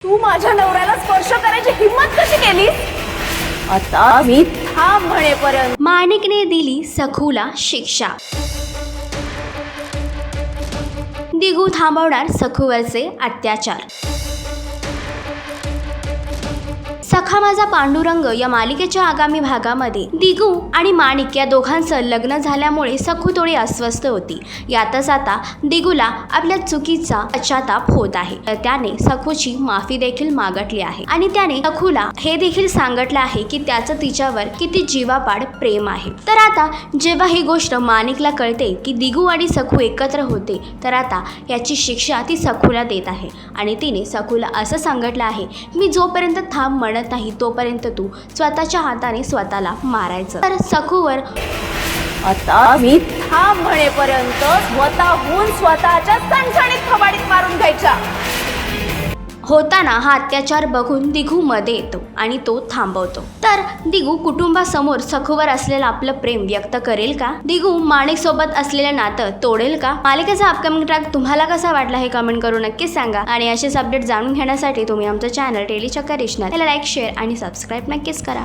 तू माझ्या नवऱ्याला स्पर्श करायची हिम्मत कशी केलीस? आता मी थांब म्हणेपर्यंत. माणिकने दिली सखूला शिक्षा. दिगू थांबवणार सखूवरचे अत्याचार. सखा माझा पांडुरंग या मालिकेच्या आगामी भागामध्ये दिगू आणि माणिक या दोघांचं लग्न झाल्यामुळे सखू थोडी अस्वस्थ होती. यातच आता दिगूला आपल्या चुकीचा पश्चाताप होत आहे. तर त्याने सखूची माफी देखील मागितली आहे आणि त्याने सखूला हे देखील सांगितलं आहे की त्याचं तिच्यावर किती जीवापाड प्रेम आहे. तर आता जेव्हा ही गोष्ट माणिकला कळते की दिगू आणि सखू एकत्र होते, तर आता याची शिक्षा ती सखूला देत आहे आणि तिने सखूला असं सांगितलं आहे, मी जोपर्यंत थांब म्हणत नाही तोपर्यंत तू स्वतःच्या हाताने स्वतःला मारायचं. तर सखूवर आता मी थांब म्हणेपर्यंत स्वतःहून स्वतःच्या सणसणीत खबाडीत मारून घ्यायच्या. होताना हा अत्याचार बघून दिगू मध्ये येतो आणि तो थांबवतो. तर दिगू कुटुंबासमोर सखूवर असलेलं आपलं प्रेम व्यक्त करेल का? दिगू माणिक सोबत असलेलं नातं तोडेल का? मालिकेचा अपकमिंग ट्रॅक तुम्हाला कसा वाटला हे कमेंट करून नक्कीच सांगा. आणि असेच अपडेट जाणून घेण्यासाठी तुम्ही आमचं चॅनल डेली चक्कर रिजनल याला लाईक, शेअर आणि सबस्क्राईब नक्कीच करा.